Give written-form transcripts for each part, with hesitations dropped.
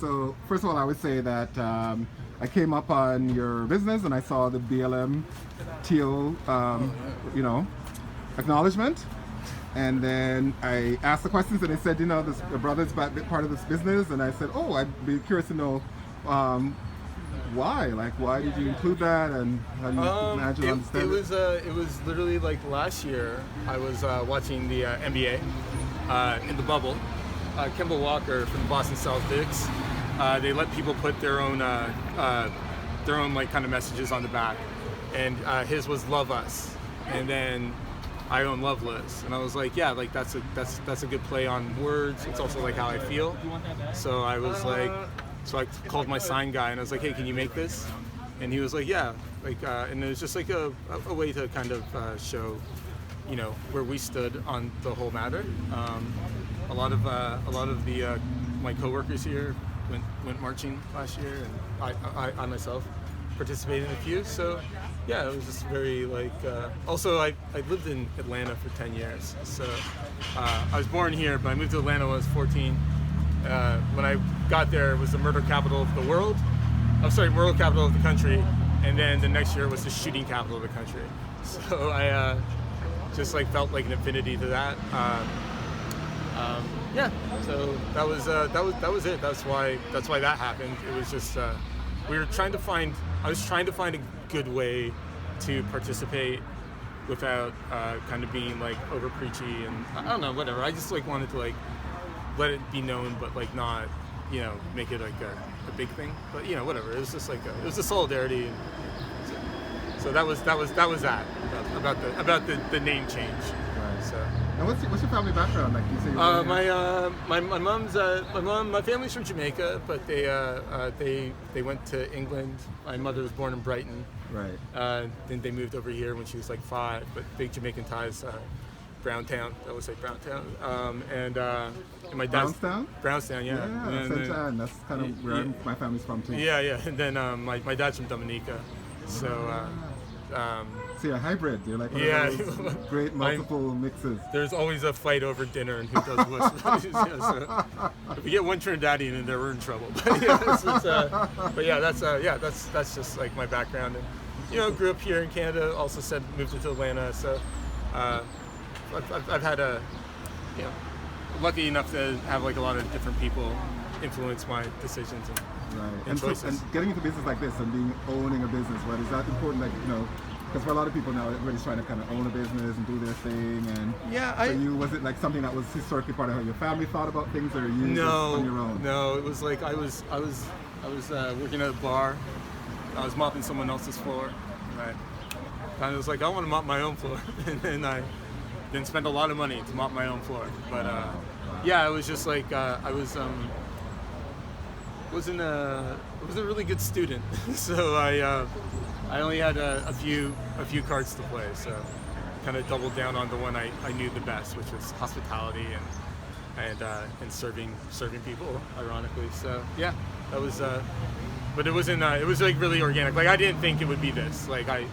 So first of all, I would say that I came up on your business and I saw the BLM teal, acknowledgement. And then I asked the questions and they said, this, your brother's part of this business. And I said, oh, I'd be curious to know why? Like, why did you include that? And how do you imagine understand it? It was literally like last year. I was watching the NBA in the bubble. Kemba Walker from the Boston Celtics. They let people put their own like kind of messages on the back, and his was "Love Us," and then I own Loveless, and I was like, yeah, like that's a good play on words. It's also like how I feel. So I was like, I called my sign guy and I was like, hey, can you make this? And he was like, yeah, like, and it was just like a way to kind of show, where we stood on the whole matter. A lot of the my coworkers here went marching last year, and I myself participated in a few. So yeah, it was just very like. Also, I lived in Atlanta for 10 years. So I was born here, but I moved to Atlanta when I was 14. When I got there, it was the murder capital of the world. Murder capital of the country, and then the next year was the shooting capital of the country. So I just like felt like an affinity to that. Yeah. So that was it. That's why that happened. It was just I was trying to find a good way to participate without kind of being like over preachy, and I don't know, whatever. I just like wanted to like let it be known, but like not, make it like a big thing. But whatever. It was just like it was a solidarity. And so that was that about the name change. Right. So. And what's your family background? Like you say, my family's from Jamaica, but they went to England. My mother was born in Brighton. Right. Then they moved over here when she was like 5. But big Jamaican ties. Browntown. I would say Browntown. And my dad's Brownstown, yeah. Yeah, St. Anne. That's kind of where my family's from too. Yeah. And then my dad's from Dominica, so. So you're a hybrid. You're like one of those great multiple mixes. There's always a fight over dinner and who does what. So if we get one Trinidadian in there, we're in trouble. That's just like my background. And grew up here in Canada. Also moved into Atlanta. So I've had lucky enough to have like a lot of different people influence my decisions and choices. And getting into business like this and owning a business, right? Is that important? Like because for a lot of people now, everybody's trying to kind of own a business and do their thing. And for you, was it like something that was historically part of how your family thought about things, or you just on your own? No, it was like I was working at a bar. I was mopping someone else's floor. Right. And I was like, I want to mop my own floor, and then I didn't spend a lot of money to mop my own floor. But yeah, it was just like I wasn't a really good student, so I only had a few cards to play, so kind of doubled down on the one I knew the best, which was hospitality and serving people, ironically. So yeah, that was. But it wasn't. It was like really organic. Like I didn't think it would be this. Like I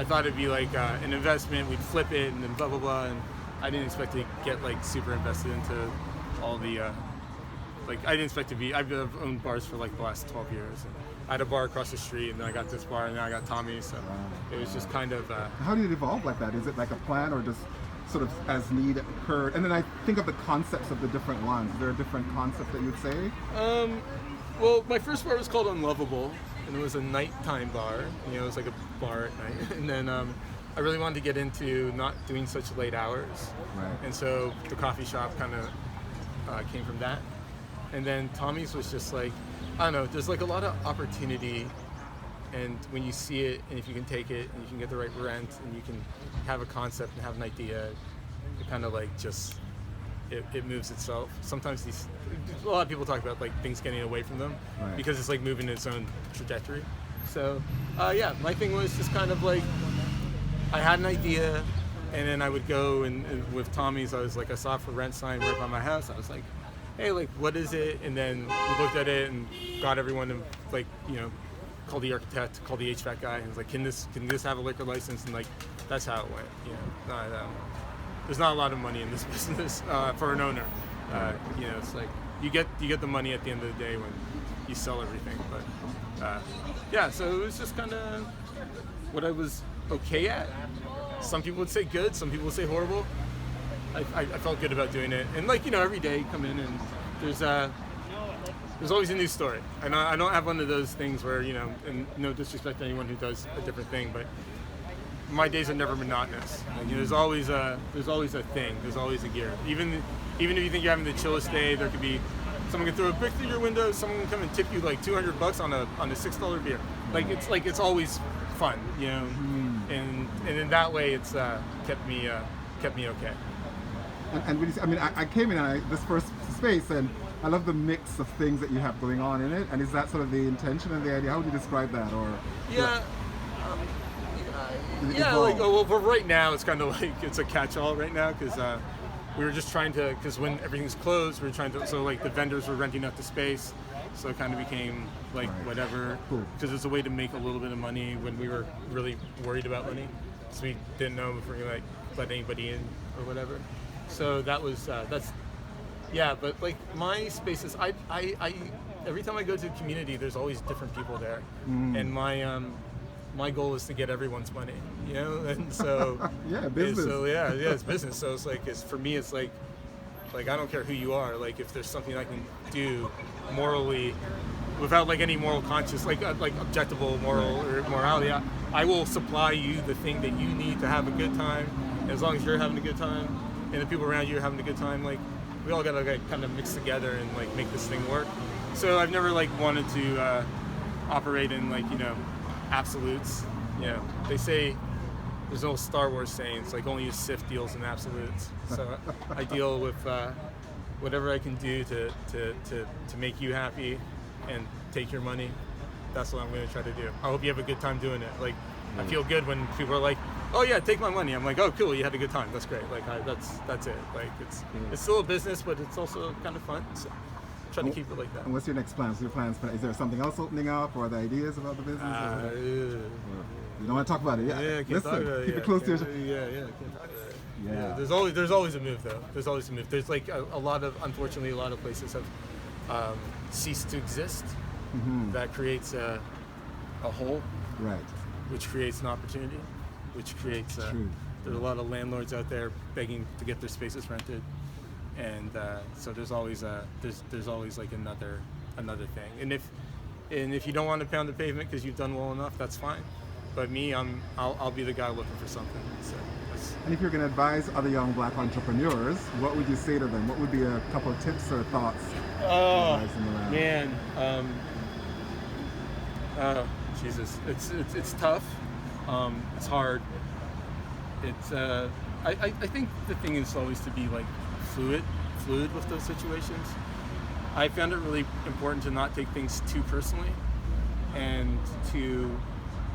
thought it'd be like an investment. We'd flip it and then blah blah blah. And I didn't expect to get like super invested into all the. Like I didn't expect to be. I've owned bars for like the last 12 years. And I had a bar across the street, and then I got this bar, and then I got Tommy. So it was just kind of. How did it evolve like that? Is it like a plan, or just sort of as need occurred? And then I think of the concepts of the different ones. Is there a different concept that you'd say? Well, my first bar was called Unlovable, and it was a nighttime bar. It was like a bar at night. And then I really wanted to get into not doing such late hours. Right. And so the coffee shop kind of came from that. And then Tommy's was just like, I don't know, there's like a lot of opportunity, and when you see it, and if you can take it, and you can get the right rent, and you can have a concept and have an idea, it kind of like just, it moves itself. Sometimes a lot of people talk about like things getting away from them, right, because it's like moving its own trajectory. So yeah, my thing was just kind of like, I had an idea, and then I would go and with Tommy's, I was like, I saw a for rent sign right by my house. I was like, hey, like, what is it? And then we looked at it and got everyone to like, call the architect, call the HVAC guy, and was like, can this have a liquor license? And like, that's how it went. There's not a lot of money in this business for an owner. It's like you get the money at the end of the day when you sell everything. But yeah, so it was just kind of what I was okay at. Some people would say good, some people would say horrible. I felt good about doing it, and like, you know, every day you come in and there's always a new story. And I don't have one of those things where, you know, and no disrespect to anyone who does a different thing, but my days are never monotonous. Like, you know, there's always a thing. There's always a gear. Even if you think you're having the chillest day, there could be someone can throw a brick through your window. Someone can come and tip you like $200 on a $6 beer. It's always fun, you know. And in that way, it's kept me okay. And I came in this first space, and I love the mix of things that you have going on in it. And is that sort of the intention and the idea? How would you describe that? Or yeah. Yeah, like, well, but right now it's kind of like it's a catch-all right now, because we were just trying to, because when everything's closed, we were trying to, so like the vendors were renting out the space, so it kind of became like whatever, because it's a way to make a little bit of money when we were really worried about money, so we didn't know if we were gonna like let anybody in or whatever. So that was yeah. But like my spaces, I every time I go to a community, there's always different people there, and my goal is to get everyone's money, you know, and so yeah, business. So it's business. So it's like, for me, it's like I don't care who you are. Like, if there's something I can do morally, without like any moral conscience, like objectable moral or morality, I will supply you the thing that you need to have a good time. And as long as you're having a good time, and the people around you are having a good time, like we all gotta like kind of mix together and like make this thing work. So I've never like wanted to operate in like, you know, absolutes. You know, they say there's an old Star Wars saying, it's like only a Sith deals in absolutes. So I deal with whatever I can do to make you happy and take your money. That's what I'm going to try to do. I hope you have a good time doing it. Like, I feel good when people are like, "Oh yeah, take my money." I'm like, "Oh cool, you had a good time. That's great." Like that's it. Like it's still a business, but it's also kind of fun. So try to keep it like that. And what's your next plans? Is there something else opening up, or the ideas about the business? You don't want to talk about it? Yeah. Yeah, I can't Listen, talk about it. keep it close to your. Yeah, I can't talk about it. Yeah. There's always a move though. There's always a move. There's like unfortunately a lot of places have ceased to exist. Mm-hmm. That creates a hole. Right. Which creates an opportunity, which creates there's a lot of landlords out there begging to get their spaces rented, and so there's always like another thing. And if you don't want to pound the pavement because you've done well enough, that's fine. But me, I'll be the guy looking for something. So and if you're going to advise other young Black entrepreneurs, what would you say to them? What would be a couple of tips or thoughts? Oh man. Jesus, it's tough. It's hard. It's I think the thing is always to be like fluid with those situations. I found it really important to not take things too personally, and to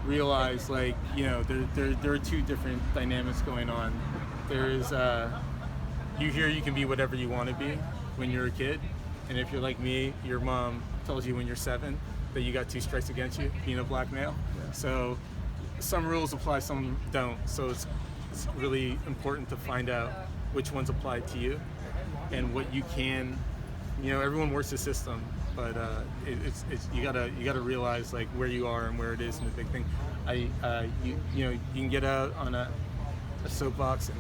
realize, like, you know, there are two different dynamics going on. There is you can be whatever you want to be when you're a kid, and if you're like me, your mom tells you when you're 7 that you got 2 strikes against you being a Black male. Yeah. So some rules apply, some don't. So it's really important to find out which ones apply to you and what you can. You know, everyone works the system, but you gotta realize like where you are and where it is in the big thing. You can get out on a soapbox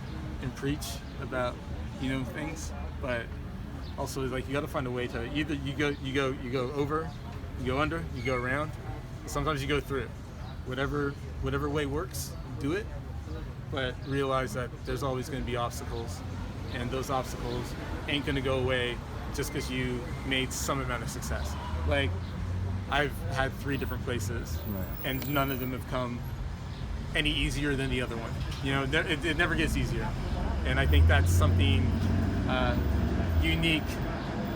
and preach about, you know, things, but also like you got to find a way to either you go over, you go under, you go around. Sometimes you go through. Whatever way works, do it. But realize that there's always going to be obstacles, and those obstacles ain't going to go away just because you made some amount of success. Like, I've had 3 different places, and none of them have come any easier than the other one. You know, it never gets easier, and I think that's something unique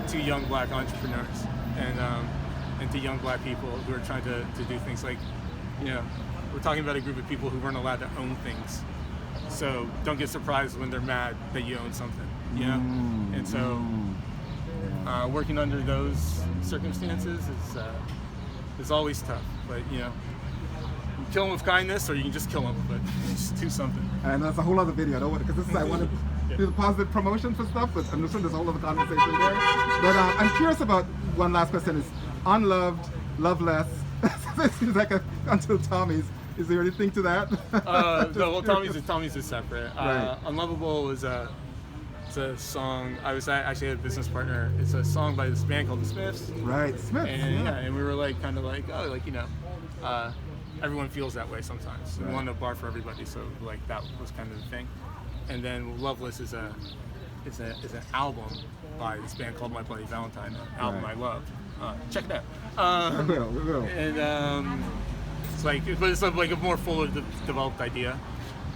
to young Black entrepreneurs and to young Black people who are trying to do things. Like, you know, we're talking about a group of people who weren't allowed to own things, so don't get surprised when they're mad that you own something, you know. And so working under those circumstances is always tough, but you know, you kill them with kindness, or you can just kill them, but just do something. And that's a whole other video. I don't want, because this is, I want to do the positive promotion for stuff, but I'm sure there's a whole other conversation there. But I'm curious about one last question: is unloved, loveless? It seems like until Tommy's. Is there anything to that? No, well, Tommy's is separate. Right. Unlovable was it's a song. I was actually a business partner. It's a song by this band called the Smiths. Right, Smith. And and we were like kind of like, oh, like, you know, everyone feels that way sometimes. We Right. want a bar for everybody, so like that was kind of the thing. And then Loveless is an album by this band called My Bloody Valentine, an album Right. I love. Check it out. We will. And it's like, but it's like a more fully developed idea.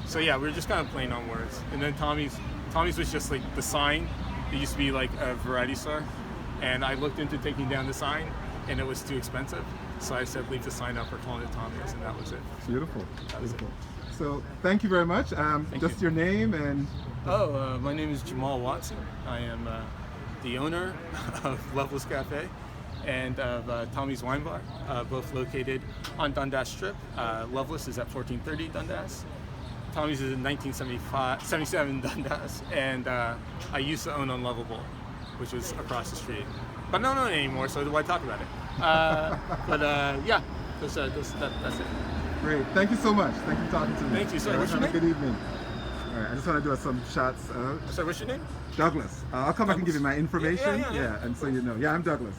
So yeah, we were just kind of playing on words. And then Tommy's was just like the sign. It used to be like a variety store, and I looked into taking down the sign, and it was too expensive. So I said, leave the sign up or call it Tommy's, and that was it. Beautiful. That was Beautiful. So thank you very much. Just your name and. My name is Jamal Watson. I am the owner of Loveus Cafe and of Tommy's Wine Bar, both located on Dundas Strip. Loveless is at 1430 Dundas. Tommy's is in 1977 Dundas, and I used to own Unlovable, which was across the street. But I don't own it anymore, so why talk about it? Yeah, that's it. Great. Thank you so much. Thank you for talking to me. Thank you. Sorry, what's your Have a name? good evening. All right, I just want to do some shots. Sorry, what's your name? Douglas. I'll come back and give you my information. Yeah. And so you know. Yeah, I'm Douglas.